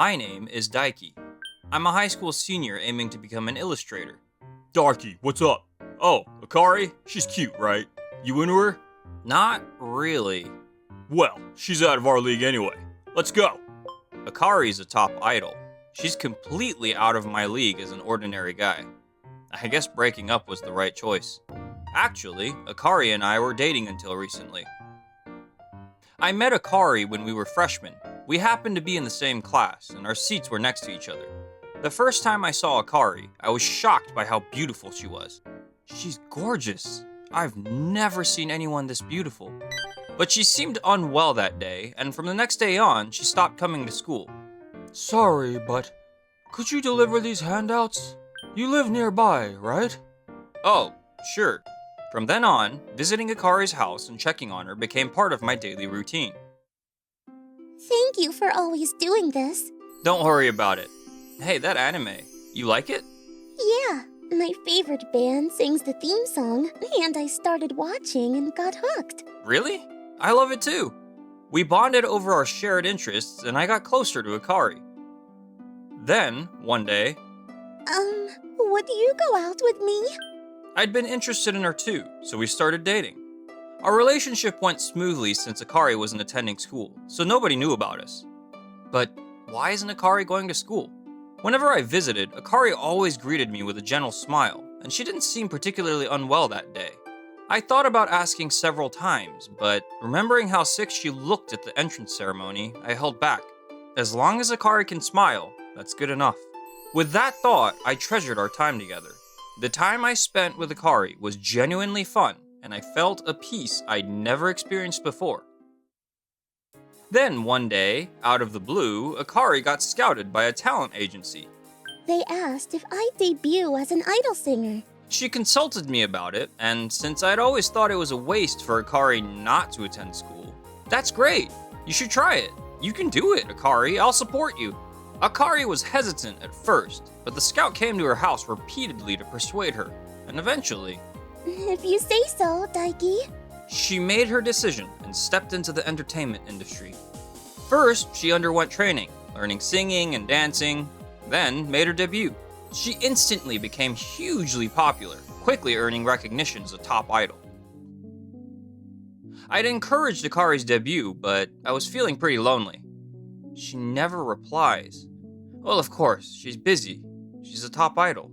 My name is Daiki. I'm a high school senior aiming to become an illustrator. Daiki, what's up? Oh, Akari? She's cute, right? You into her? Not really. Well, she's out of our league anyway. Let's go. Akari's a top idol. She's completely out of my league as an ordinary guy. I guess breaking up was the right choice. Actually, Akari and I were dating until recently. I met Akari when we were freshmen. We happened to be in the same class, and our seats were next to each other. The first time I saw Akari, I was shocked by how beautiful she was. She's gorgeous. I've never seen anyone this beautiful. But she seemed unwell that day, and from the next day on, she stopped coming to school. Sorry, but could you deliver these handouts? You live nearby, right? Oh, sure. From then on, visiting Akari's house and checking on her became part of my daily routine. Thank you for always doing this. Don't worry about it. Hey, that anime, you like it? Yeah, my favorite band sings the theme song, and I started watching and got hooked. Really? I love it too. We bonded over our shared interests, and I got closer to Akari. Then, one day, Would you go out with me? I'd been interested in her too, so we started dating. Our relationship went smoothly since Akari wasn't attending school, so nobody knew about us. But why isn't Akari going to school? Whenever I visited, Akari always greeted me with a gentle smile, and she didn't seem particularly unwell that day. I thought about asking several times, but remembering how sick she looked at the entrance ceremony, I held back. As long as Akari can smile, that's good enough. With that thought, I treasured our time together. The time I spent with Akari was genuinely fun, and I felt a peace I'd never experienced before. Then one day, out of the blue, Akari got scouted by a talent agency. They asked if I'd debut as an idol singer. She consulted me about it, and since I'd always thought it was a waste for Akari not to attend school, that's great. You should try it. You can do it, Akari. I'll support you. Akari was hesitant at first, but the scout came to her house repeatedly to persuade her, and eventually, If you say so, Daiki. she made her decision and stepped into the entertainment industry. First, she underwent training, learning singing and dancing, then made her debut. She instantly became hugely popular, quickly earning recognition as a top idol. I'd encouraged Akari's debut, but I was feeling pretty lonely. She never replies. Well, of course, she's busy. She's a top idol.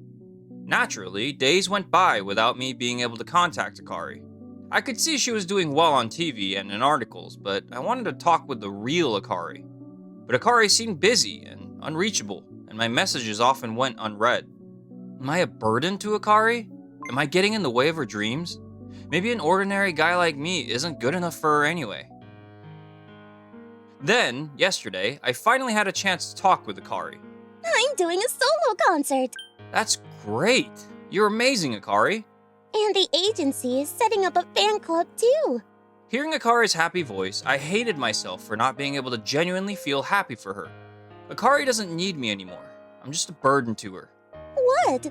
Naturally, days went by without me being able to contact Akari. I could see she was doing well on TV and in articles, but I wanted to talk with the real Akari. But Akari seemed busy and unreachable, and my messages often went unread. Am I a burden to Akari? Am I getting in the way of her dreams? Maybe an ordinary guy like me isn't good enough for her anyway. Then, yesterday, I finally had a chance to talk with Akari. I'm doing a solo concert. That's great! You're amazing, Akari! And the agency is setting up a fan club too. Hearing Akari's happy voice, I hated myself for not being able to genuinely feel happy for her. Akari doesn't need me anymore. I'm just a burden to her. What?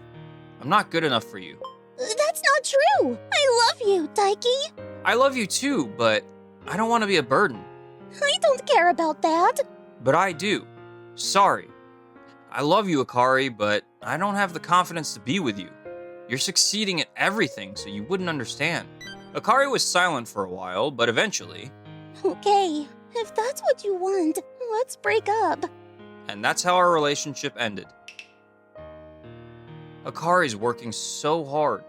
I'm not good enough for you. That's not true. I love you, Daiki. I love you too, but I don't want to be a burden. I don't care about that. But I do. Sorry. I love you, Akari, but I don't have the confidence to be with you. You're succeeding at everything, so you wouldn't understand. Akari was silent for a while, but eventually... Okay, if that's what you want, let's break up. And that's how our relationship ended. Akari's working so hard.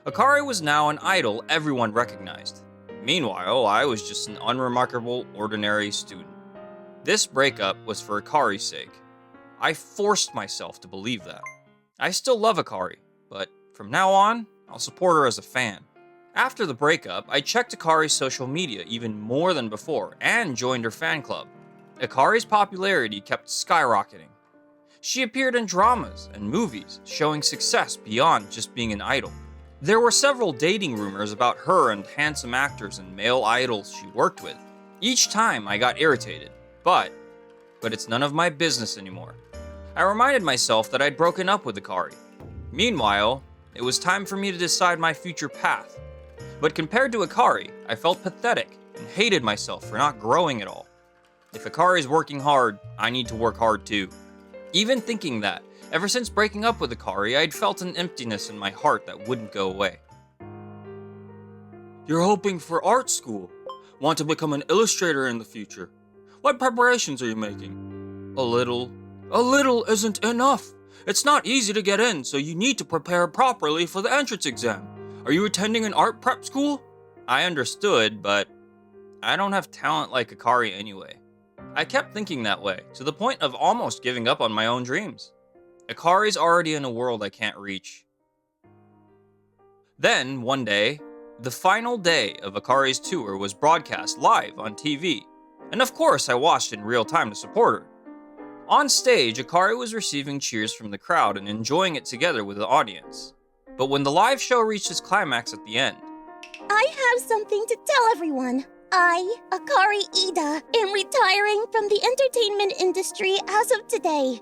Akari was now an idol everyone recognized. Meanwhile, I was just an unremarkable, ordinary student. This breakup was for Akari's sake. I forced myself to believe that. I still love Akari, but from now on, I'll support her as a fan. After the breakup, I checked Akari's social media even more than before and joined her fan club. Akari's popularity kept skyrocketing. She appeared in dramas and movies, showing success beyond just being an idol. There were several dating rumors about her and handsome actors and male idols she worked with. Each time I got irritated, but it's none of my business anymore. I reminded myself that I'd broken up with Akari. Meanwhile, it was time for me to decide my future path. But compared to Akari, I felt pathetic and hated myself for not growing at all. If Akari's working hard, I need to work hard too. Even thinking that, ever since breaking up with Akari, I'd felt an emptiness in my heart that wouldn't go away. You're hoping for art school. Want to become an illustrator in the future. What preparations are you making? A little. A little isn't enough. It's not easy to get in, so you need to prepare properly for the entrance exam. Are you attending an art prep school? I understood, but I don't have talent like Akari anyway. I kept thinking that way, to the point of almost giving up on my own dreams. Akari's already in a world I can't reach. Then, one day, the final day of Akari's tour was broadcast live on TV, and of course I watched in real time to support her. On stage, Akari was receiving cheers from the crowd and enjoying it together with the audience. But when the live show reached its climax at the end, I have something to tell everyone. I, Akari Ida, am retiring from the entertainment industry as of today.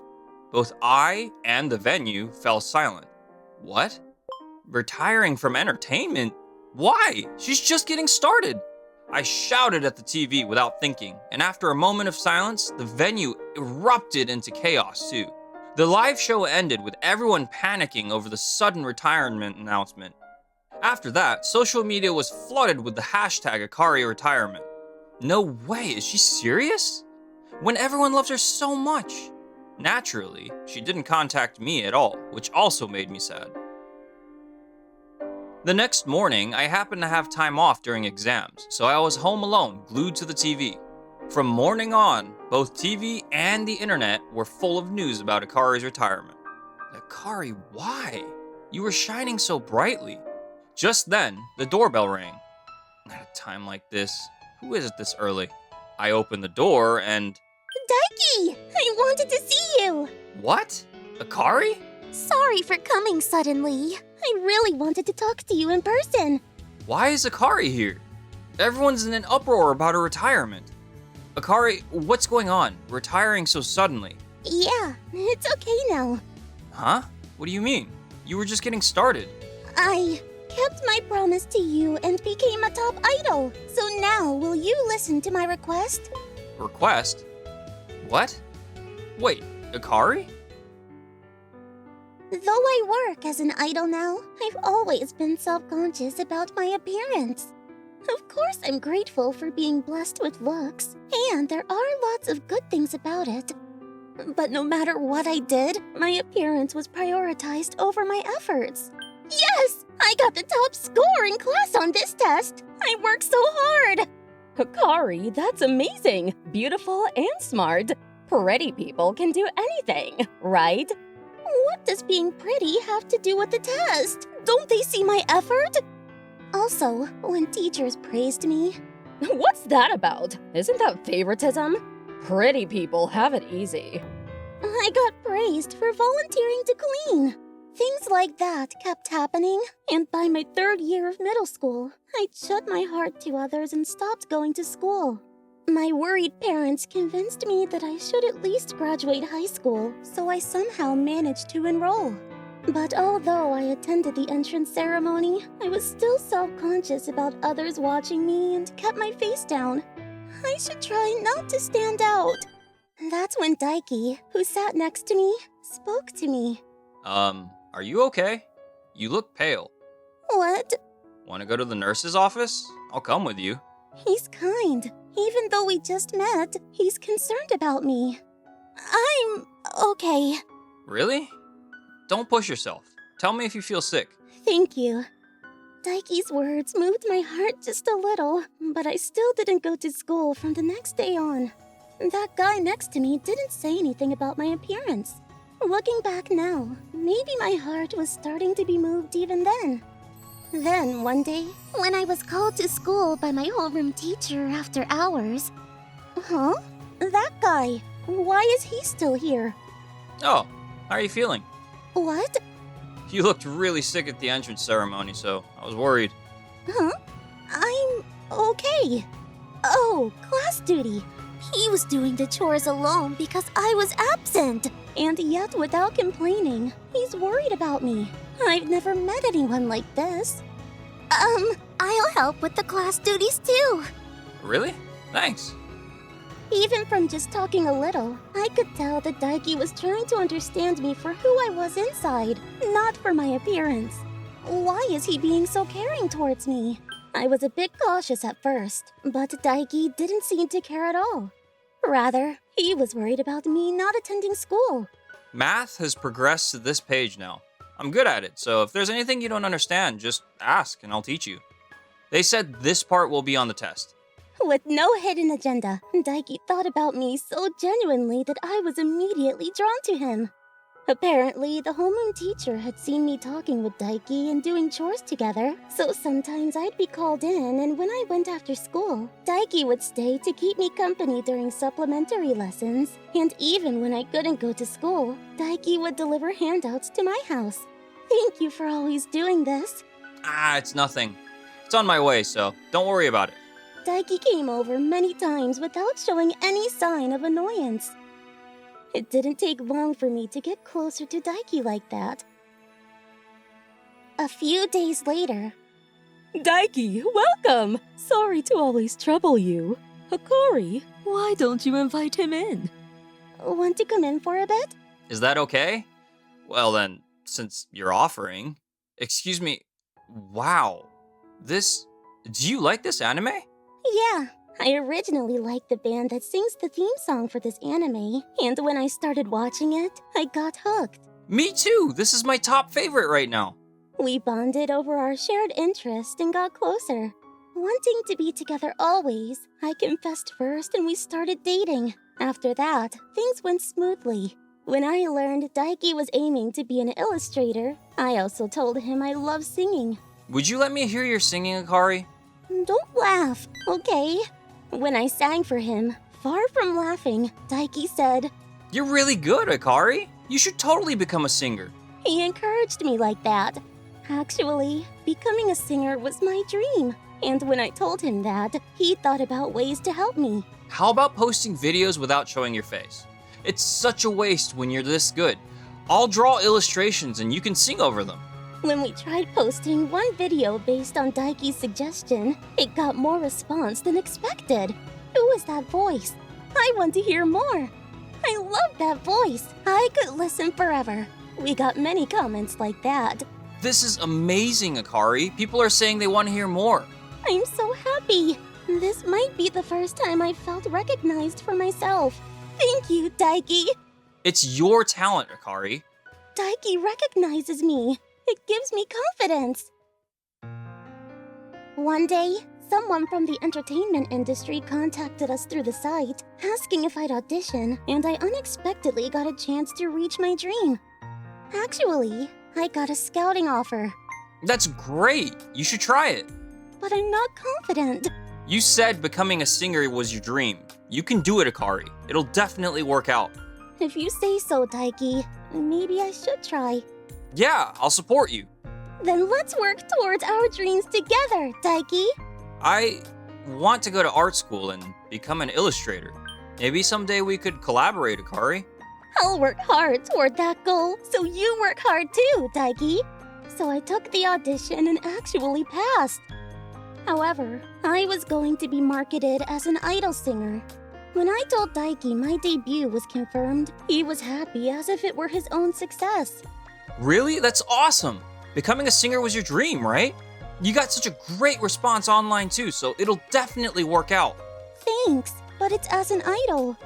both I and the venue fell silent. What? Retiring from entertainment? Why? She's just getting started. I shouted at the TV without thinking, and after a moment of silence, the venue erupted into chaos too. The live show ended with everyone panicking over the sudden retirement announcement. After that, social media was flooded with the hashtag Akari retirement. No way, is she serious? When everyone loves her so much. Naturally, she didn't contact me at all, which also made me sad. The next morning, I happened to have time off during exams, so I was home alone, glued to the TV. From morning on, both TV and the internet were full of news about Akari's retirement. Akari, why? You were shining so brightly. Just then, the doorbell rang. At a time like this, who is it this early? I opened the door and... Daiki! I wanted to see you! What? Akari? Sorry for coming suddenly. I really wanted to talk to you in person. Why is Akari here? Everyone's in an uproar about her retirement. Akari, what's going on? Retiring so suddenly? Yeah, it's okay now. Huh? What do you mean? You were just getting started. I kept my promise to you and became a top idol. So now, will you listen to my request? Request? What? Wait, Akari? Though I work as an idol now, I've always been self-conscious about my appearance. Of course, I'm grateful for being blessed with looks, and there are lots of good things about it. But no matter what I did, my appearance was prioritized over my efforts. Yes! I got the top score in class on this test! I worked so hard! Akari, that's amazing! Beautiful and smart. Pretty people can do anything, right? What does being pretty have to do with the test? Don't they see my effort? Also, when teachers praised me... What's that about? Isn't that favoritism? Pretty people have it easy. I got praised for volunteering to clean. Things like that kept happening, and by my 3rd year of middle school, I'd shut my heart to others and stopped going to school. My worried parents convinced me that I should at least graduate high school, so I somehow managed to enroll. But although I attended the entrance ceremony, I was still self-conscious about others watching me and kept my face down. I should try not to stand out. That's when Daiki, who sat next to me, spoke to me. Are you okay? You look pale. What? Want to go to the nurse's office? I'll come with you. He's kind. Even though we just met, he's concerned about me. I'm okay. Really? Don't push yourself. Tell me if you feel sick. Thank you. Daiki's words moved my heart just a little, but I still didn't go to school from the next day on. That guy next to me didn't say anything about my appearance. Looking back now, maybe my heart was starting to be moved even then. Then, one day, when I was called to school by my homeroom teacher after hours... Huh? That guy. Why is he still here? Oh, how are you feeling? What? You looked really sick at the entrance ceremony, so I was worried. Huh? I'm okay. Oh, class duty. He was doing the chores alone because I was absent. And yet, without complaining, he's worried about me. I've never met anyone like this. I'll help with the class duties too. Really? Thanks. Even from just talking a little, I could tell that Daiki was trying to understand me for who I was inside, not for my appearance. Why is he being so caring towards me? I was a bit cautious at first, but Daiki didn't seem to care at all. Rather, he was worried about me not attending school. Math has progressed to this page now. I'm good at it, so if there's anything you don't understand, just ask and I'll teach you. They said this part will be on the test. With no hidden agenda, Daiki thought about me so genuinely that I was immediately drawn to him. Apparently, the homeroom teacher had seen me talking with Daiki and doing chores together, so sometimes I'd be called in, and when I went after school, Daiki would stay to keep me company during supplementary lessons, and even when I couldn't go to school, Daiki would deliver handouts to my house. Thank you for always doing this. It's nothing. It's on my way, so don't worry about it. Daiki came over many times without showing any sign of annoyance. It didn't take long for me to get closer to Daiki like that. A few days later... Daiki, welcome! Sorry to always trouble you. Akari, why don't you invite him in? Want to come in for a bit? Is that okay? Well then, since you're offering... Excuse me. Wow. Do you like this anime? Yeah, I originally liked the band that sings the theme song for this anime, and when I started watching it, I got hooked. Me too! This is my top favorite right now. We bonded over our shared interest and got closer. Wanting to be together always, I confessed first and we started dating. After that, things went smoothly. When I learned Daiki was aiming to be an illustrator, I also told him I love singing. Would you let me hear your singing, Akari? Don't laugh, okay? When I sang for him, far from laughing, Daiki said, You're really good, Akari. You should totally become a singer. He encouraged me like that. Actually, becoming a singer was my dream. And when I told him that, he thought about ways to help me. How about posting videos without showing your face? It's such a waste when you're this good. I'll draw illustrations and you can sing over them. When we tried posting one video based on Daiki's suggestion, it got more response than expected. Who was that voice? I want to hear more. I love that voice. I could listen forever. We got many comments like that. This is amazing, Akari. People are saying they want to hear more. I'm so happy. This might be the first time I felt recognized for myself. Thank you, Daiki. It's your talent, Akari. Daiki recognizes me. It gives me confidence. One day, someone from the entertainment industry contacted us through the site, asking if I'd audition, and I unexpectedly got a chance to reach my dream. Actually, I got a scouting offer. That's great. You should try it. But I'm not confident. You said becoming a singer was your dream. You can do it, Akari. It'll definitely work out. If you say so, Daiki, maybe I should try. Yeah, I'll support you. Then let's work towards our dreams together, Daiki. I want to go to art school and become an illustrator. Maybe someday we could collaborate, Akari. I'll work hard toward that goal, so you work hard too, Daiki. So I took the audition and actually passed. However, I was going to be marketed as an idol singer. When I told Daiki my debut was confirmed, he was happy as if it were his own success. Really? That's awesome! Becoming a singer was your dream, right? You got such a great response online too, so it'll definitely work out. Thanks, but it's as an idol.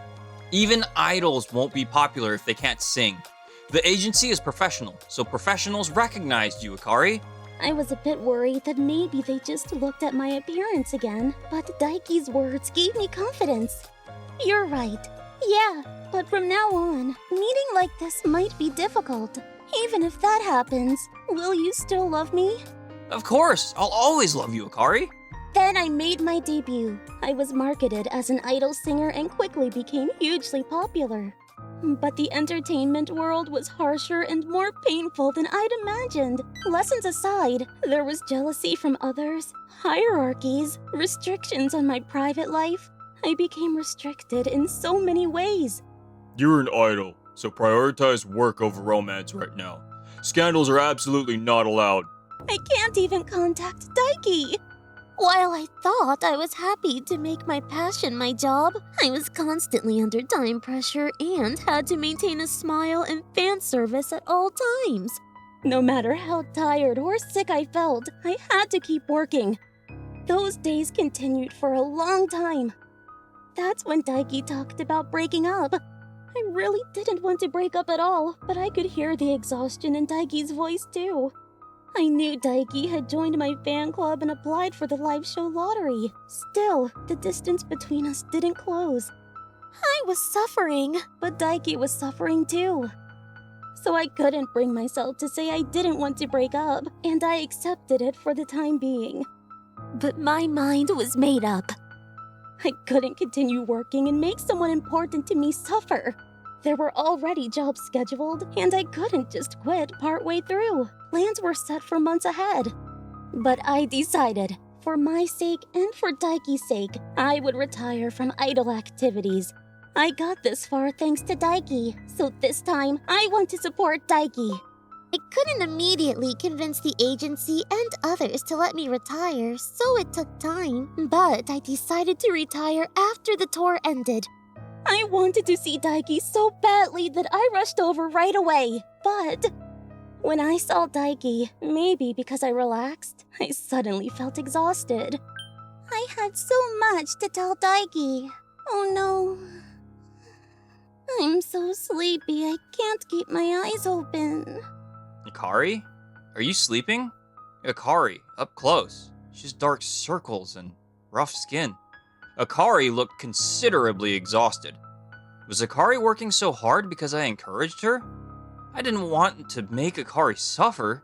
Even idols won't be popular if they can't sing. The agency is professional, so professionals recognized you, Akari. I was a bit worried that maybe they just looked at my appearance again, but Daiki's words gave me confidence. You're right. Yeah, but from now on, meeting like this might be difficult. Even if that happens, will you still love me? Of course, I'll always love you, Akari. Then I made my debut. I was marketed as an idol singer and quickly became hugely popular. But the entertainment world was harsher and more painful than I'd imagined. Lessons aside, there was jealousy from others, hierarchies, restrictions on my private life. I became restricted in so many ways. You're an idol, so prioritize work over romance right now. Scandals are absolutely not allowed. I can't even contact Daiki. While I thought I was happy to make my passion my job, I was constantly under time pressure and had to maintain a smile and fan service at all times. No matter how tired or sick I felt, I had to keep working. Those days continued for a long time. That's when Daiki talked about breaking up. I really didn't want to break up at all, but I could hear the exhaustion in Daiki's voice too. I knew Daiki had joined my fan club and applied for the live show lottery. Still, the distance between us didn't close. I was suffering, but Daiki was suffering too. So I couldn't bring myself to say I didn't want to break up, and I accepted it for the time being. But my mind was made up. I couldn't continue working and make someone important to me suffer. There were already jobs scheduled, and I couldn't just quit partway through. Plans were set for months ahead. But I decided, for my sake and for Daiki's sake, I would retire from idol activities. I got this far thanks to Daiki, so this time I want to support Daiki. I couldn't immediately convince the agency and others to let me retire, so it took time. But I decided to retire after the tour ended. I wanted to see Daiki so badly that I rushed over right away. But when I saw Daiki, maybe because I relaxed, I suddenly felt exhausted. I had so much to tell Daiki. Oh no. I'm so sleepy I can't keep my eyes open. Akari? Are you sleeping? Akari, up close. She has dark circles and rough skin. Akari looked considerably exhausted. Was Akari working so hard because I encouraged her? I didn't want to make Akari suffer.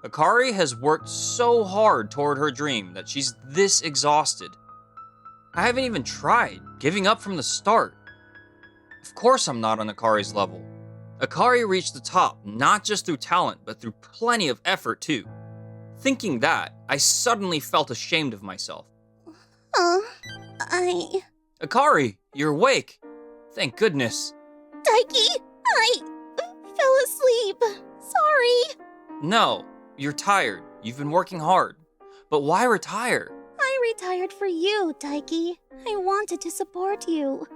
Akari has worked so hard toward her dream that she's this exhausted. I haven't even tried, giving up from the start. Of course I'm not on Akari's level. Akari reached the top not just through talent, but through plenty of effort too. Thinking that, I suddenly felt ashamed of myself. Akari, you're awake. Thank goodness. Daiki, I fell asleep. Sorry. No, you're tired. You've been working hard. But why retire? I retired for you, Daiki. I wanted to support you.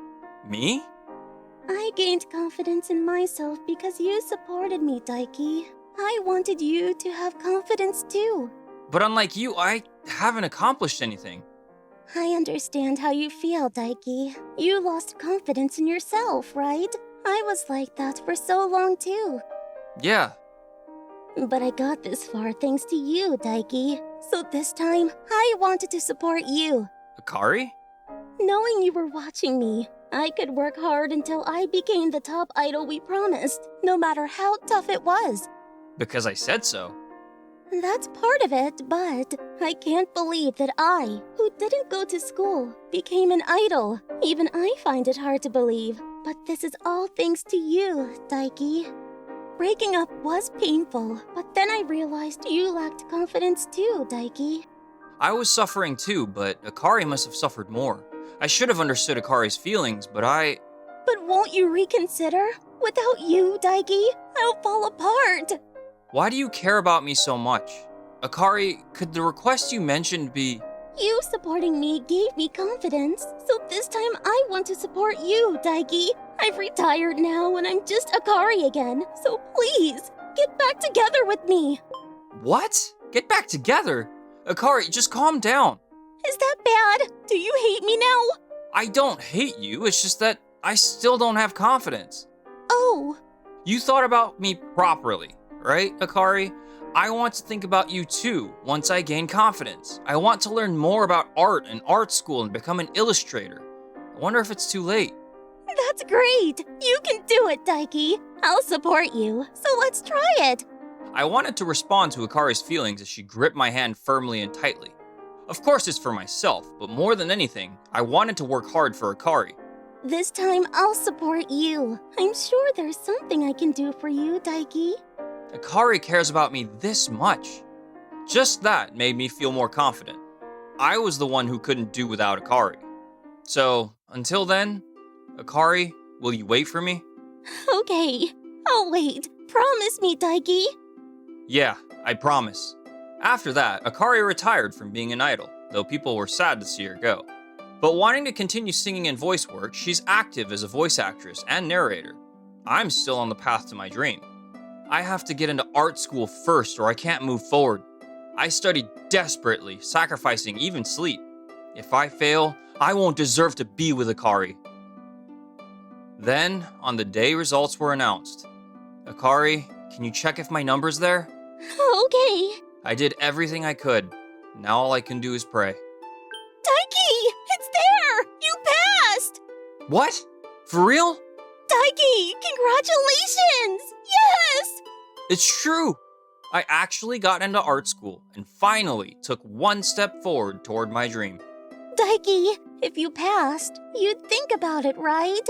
Me? I gained confidence in myself because you supported me, Daiki. I wanted you to have confidence too. But unlike you, I haven't accomplished anything. I understand how you feel, Daiki. You lost confidence in yourself, right? I was like that for so long too. Yeah. But I got this far thanks to you, Daiki. So this time, I wanted to support you. Akari? Knowing you were watching me, I could work hard until I became the top idol we promised, no matter how tough it was. Because I said so. That's part of it, but I can't believe that I, who didn't go to school, became an idol. Even I find it hard to believe. But this is all thanks to you, Daiki. Breaking up was painful, but then I realized you lacked confidence too, Daiki. I was suffering too, but Akari must have suffered more. I should have understood Akari's feelings, but But won't you reconsider? Without you, Daiki, I'll fall apart. Why do you care about me so much? Akari, could the request you mentioned be... You supporting me gave me confidence, so this time I want to support you, Daiki. I've retired now and I'm just Akari again, so please, get back together with me. What? Get back together? Akari, just calm down. Is that bad? Do you hate me now? I don't hate you, it's just that I still don't have confidence. Oh. You thought about me properly, right, Akari? I want to think about you too, once I gain confidence. I want to learn more about art and art school and become an illustrator. I wonder if it's too late. That's great! You can do it, Daiki. I'll support you, so let's try it. I wanted to respond to Akari's feelings as she gripped my hand firmly and tightly. Of course it's for myself, but more than anything, I wanted to work hard for Akari. This time, I'll support you. I'm sure there's something I can do for you, Daiki. Akari cares about me this much. Just that made me feel more confident. I was the one who couldn't do without Akari. So, until then, Akari, will you wait for me? Okay, I'll wait. Promise me, Daiki. Yeah, I promise. After that, Akari retired from being an idol. though people were sad to see her go. But wanting to continue singing and voice work, she's active as a voice actress and narrator. I'm still on the path to my dream. I have to get into art school first or I can't move forward. I studied desperately, sacrificing even sleep. If I fail, I won't deserve to be with Akari. Then, on the day results were announced, Akari, can you check if my number's there? Okay. I did everything I could. Now all I can do is pray. Daiki! It's there! You passed! What? For real? Daiki! Congratulations! Yes! It's true! I actually got into art school and finally took one step forward toward my dream. Daiki, if you passed, you'd think about it, right?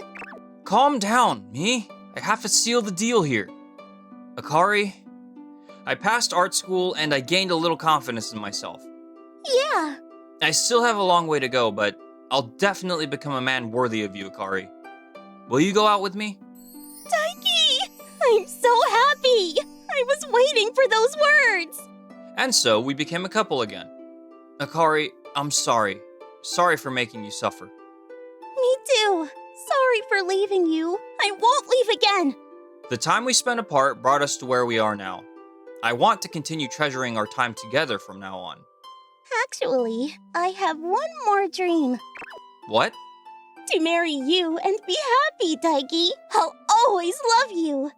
Calm down, me. I have to seal the deal here. Akari, I passed art school and I gained a little confidence in myself. Yeah. I still have a long way to go, but I'll definitely become a man worthy of you, Akari. Will you go out with me? Daiki! I'm so happy! I was waiting for those words! And so we became a couple again. Akari, I'm sorry. Sorry for making you suffer. Me too. Sorry for leaving you. I won't leave again. The time we spent apart brought us to where we are now. I want to continue treasuring our time together from now on. Actually, I have one more dream. What? To marry you and be happy, Daiki. I'll always love you.